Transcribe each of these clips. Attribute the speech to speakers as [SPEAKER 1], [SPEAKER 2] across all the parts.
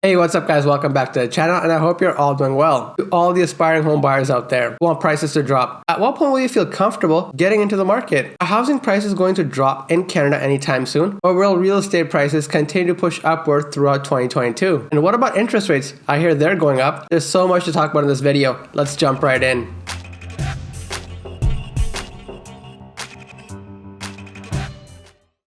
[SPEAKER 1] Hey, what's up guys? Welcome back to the channel and I hope you're all doing well. To all the aspiring home buyers out there who want prices to drop, at what point will you feel comfortable getting into the market? Are housing prices going to drop in Canada anytime soon? Or will real estate prices continue to push upward throughout 2022? And what about interest rates? I hear they're going up. There's so much to talk about in this video. Let's jump right in.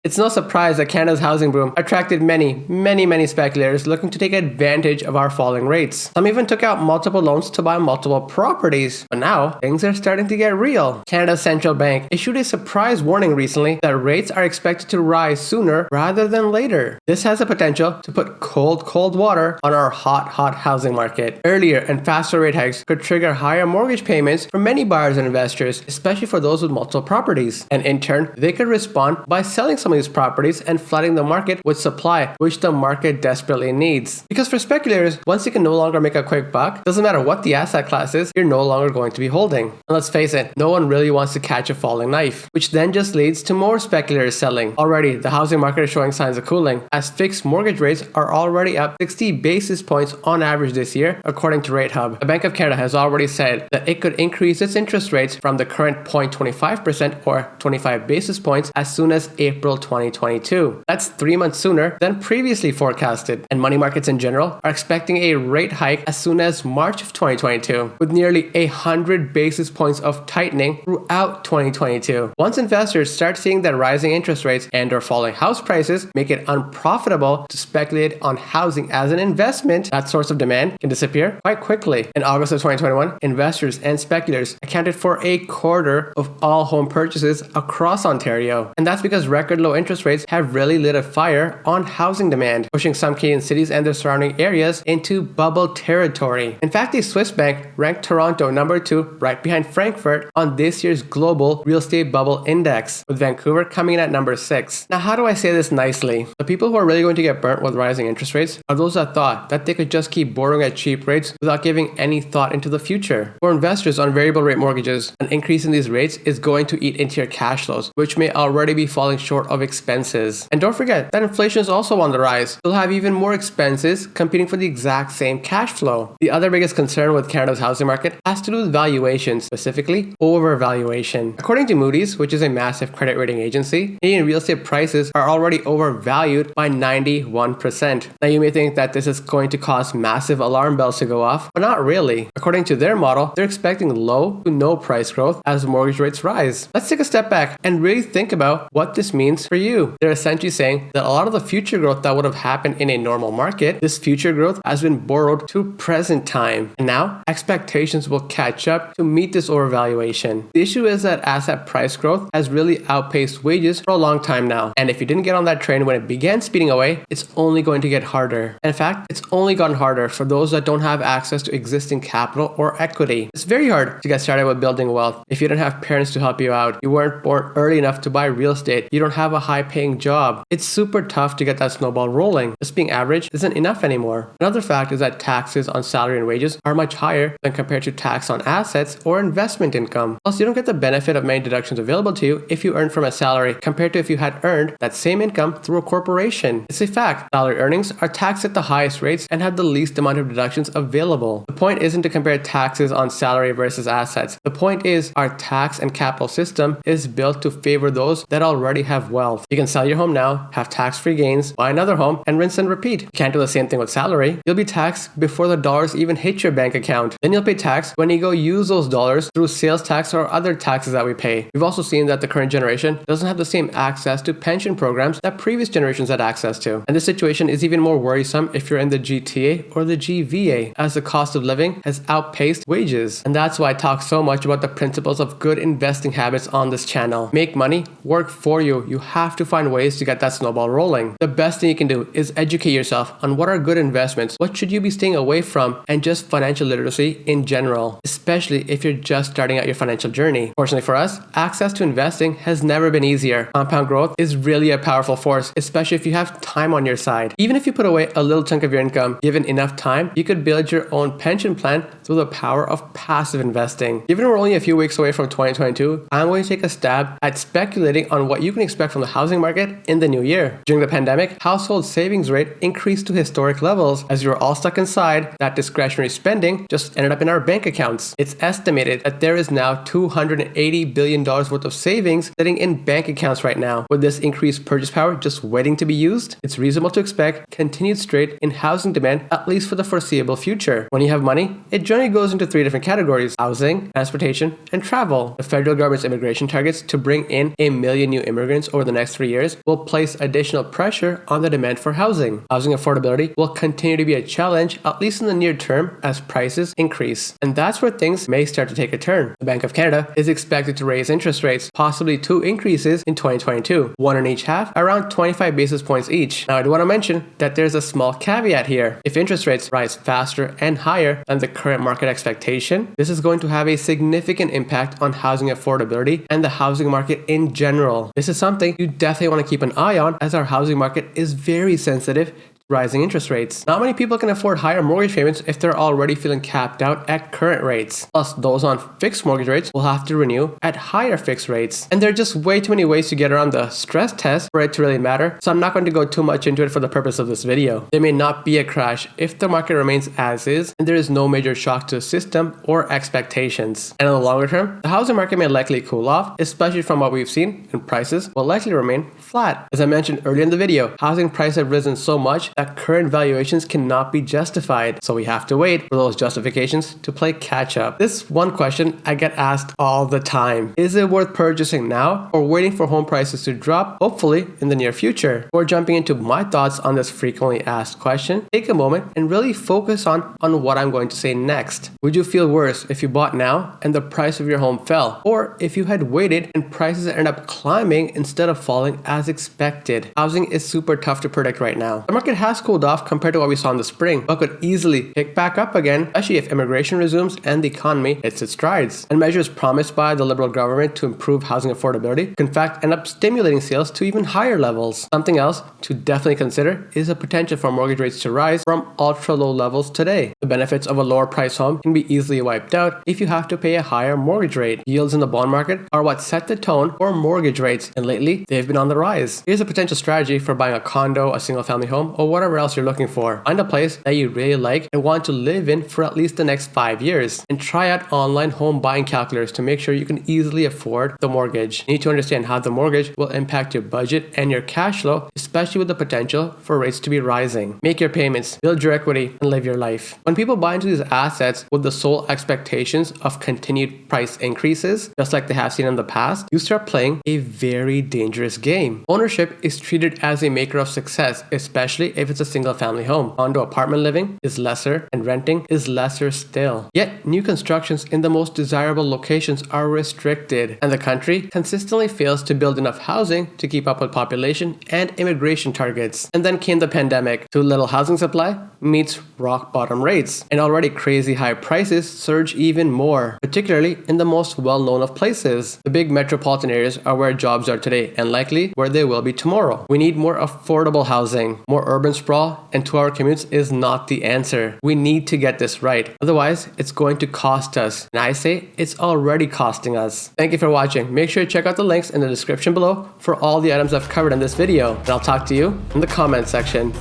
[SPEAKER 1] It's no surprise that Canada's housing boom attracted many speculators looking to take advantage of our falling rates. Some even took out multiple loans to buy multiple properties. But now, things are starting to get real. Canada's central bank issued a surprise warning recently that rates are expected to rise sooner rather than later. This has the potential to put cold water on our hot housing market. Earlier and faster rate hikes could trigger higher mortgage payments for many buyers and investors, especially for those with multiple properties. And in turn, they could respond by selling some of these properties and flooding the market with supply, which the market desperately needs. Because for speculators, once you can no longer make a quick buck, doesn't matter what the asset class is, you're no longer going to be holding. And let's face it, no one really wants to catch a falling knife, which then just leads to more speculators selling. Already, the housing market is showing signs of cooling, as fixed mortgage rates are already up 60 basis points on average this year, according to RateHub. The Bank of Canada has already said that it could increase its interest rates from the current 0.25% or 25 basis points as soon as April 2022. That's 3 months sooner than previously forecasted. And money markets in general are expecting a rate hike as soon as March of 2022, with nearly 100 basis points of tightening throughout 2022. Once investors start seeing that rising interest rates and or falling house prices make it unprofitable to speculate on housing as an investment, that source of demand can disappear quite quickly. In August of 2021, investors and speculators accounted for a quarter of all home purchases across Ontario. And that's because record low interest rates have really lit a fire on housing demand, pushing some Canadian cities and their surrounding areas into bubble territory. In fact, a Swiss bank ranked Toronto number 2 right behind Frankfurt on this year's global real estate bubble index, with Vancouver coming in at number 6. Now, how do I say this nicely? The people who are really going to get burnt with rising interest rates are those that thought that they could just keep borrowing at cheap rates without giving any thought into the future. For investors on variable rate mortgages, an increase in these rates is going to eat into your cash flows, which may already be falling short of expenses. And don't forget that inflation is also on the rise. You'll have even more expenses competing for the exact same cash flow. The other biggest concern with Canada's housing market has to do with valuation, specifically overvaluation. According to Moody's, which is a massive credit rating agency, Canadian real estate prices are already overvalued by 91%. Now you may think that this is going to cause massive alarm bells to go off, but not really. According to their model, they're expecting low to no price growth as mortgage rates rise. Let's take a step back and really think about what this means for you. They're essentially saying that a lot of the future growth that would have happened in a normal market, this future growth has been borrowed to present time. And now expectations will catch up to meet this overvaluation. The issue is that asset price growth has really outpaced wages for a long time now. And if you didn't get on that train when it began speeding away, it's only going to get harder. In fact, it's only gotten harder for those that don't have access to existing capital or equity. It's very hard to get started with building wealth if you don't have parents to help you out. You weren't born early enough to buy real estate. You don't have a high-paying job. It's super tough to get that snowball rolling. Just being average isn't enough anymore. Another fact is that taxes on salary and wages are much higher than compared to tax on assets or investment income. Plus, you don't get the benefit of many deductions available to you if you earn from a salary compared to if you had earned that same income through a corporation. It's a fact. Salary earnings are taxed at the highest rates and have the least amount of deductions available. The point isn't to compare taxes on salary versus assets. The point is our tax and capital system is built to favor those that already have wealth. You can sell your home now, have tax-free gains, buy another home, and rinse and repeat. You can't do the same thing with salary. You'll be taxed before the dollars even hit your bank account. Then you'll pay tax when you go use those dollars through sales tax or other taxes that we pay. We've also seen that the current generation doesn't have the same access to pension programs that previous generations had access to. And this situation is even more worrisome if you're in the GTA or the GVA, as the cost of living has outpaced wages. And that's why I talk so much about the principles of good investing habits on this channel. Make money work for you. You have to find ways to get that snowball rolling. The best thing you can do is educate yourself on what are good investments, what should you be staying away from, and just financial literacy in general, especially if you're just starting out your financial journey. Fortunately for us, access to investing has never been easier. Compound growth is really a powerful force, especially if you have time on your side. Even if you put away a little chunk of your income, given enough time, you could build your own pension plan through the power of passive investing. Given we're only a few weeks away from 2022, I'm going to take a stab at speculating on what you can expect from the housing market in the new year. During the pandemic, household savings rate increased to historic levels. As we were all stuck inside, that discretionary spending just ended up in our bank accounts. It's estimated that there is now $280 billion worth of savings sitting in bank accounts right now. With this increased purchase power just waiting to be used, it's reasonable to expect continued strength in housing demand, at least for the foreseeable future. When you have money, it generally goes into three different categories: housing, transportation, and travel. The federal government's immigration targets to bring in 1 million new immigrants over the next 3 years will place additional pressure on the demand for housing. Housing affordability will continue to be a challenge, at least in the near term, as prices increase. And that's where things may start to take a turn. The Bank of Canada is expected to raise interest rates, possibly 2 increases in 2022, one in each half, around 25 basis points each. Now, I do want to mention that there's a small caveat here. If interest rates rise faster and higher than the current market expectation, this is going to have a significant impact on housing affordability and the housing market in general. This is something you definitely want to keep an eye on, as our housing market is very sensitive rising interest rates. Not many people can afford higher mortgage payments if they're already feeling capped out at current rates. Plus, those on fixed mortgage rates will have to renew at higher fixed rates. And there are just way too many ways to get around the stress test for it to really matter, so I'm not going to go too much into it for the purpose of this video. There may not be a crash if the market remains as is and there is no major shock to the system or expectations. And in the longer term, the housing market may likely cool off, especially from what we've seen, and prices will likely remain flat. As I mentioned earlier in the video, housing prices have risen so much that current valuations cannot be justified, so we have to wait for those justifications to play catch up. This one question I get asked all the time: is it worth purchasing now or waiting for home prices to drop, hopefully in the near future? Before jumping into my thoughts on this frequently asked question, take a moment and really focus on what I'm going to say next. Would you feel worse if you bought now and the price of your home fell, or if you had waited and prices end up climbing instead of falling as expected? Housing is super tough to predict right now. The market has cooled off compared to what we saw in the spring, but could easily pick back up again, especially if immigration resumes and the economy hits its strides. And measures promised by the Liberal government to improve housing affordability can in fact end up stimulating sales to even higher levels. Something else to definitely consider is the potential for mortgage rates to rise from ultra low levels today. The benefits of a lower price home can be easily wiped out if you have to pay a higher mortgage rate. Yields in the bond market are what set the tone for mortgage rates, and lately they've been on the rise. Here's a potential strategy for buying a condo, a single family home, or whatever else you're looking for. Find a place that you really like and want to live in for at least the next 5 years, and try out online home buying calculators to make sure you can easily afford the mortgage. You need to understand how the mortgage will impact your budget and your cash flow, especially with the potential for rates to be rising. Make your payments, build your equity, and live your life. When people buy into these assets with the sole expectations of continued price increases, just like they have seen in the past, you start playing a very dangerous game. Ownership is treated as a maker of success, especially if it's a single family home. Condo apartment living is lesser and renting is lesser still. Yet new constructions in the most desirable locations are restricted, and the country consistently fails to build enough housing to keep up with population and immigration targets. And then came the pandemic. Too little housing supply meets rock bottom rates, and already crazy high prices surge even more, particularly in the most well-known of places. The big metropolitan areas are where jobs are today and likely where they will be tomorrow. We need more affordable housing. More urban sprawl and 2-hour commutes is not the answer. We need to get this right. Otherwise, it's going to cost us. And I say it's already costing us. Thank you for watching. Make sure to check out the links in the description below for all the items I've covered in this video. And I'll talk to you in the comment section.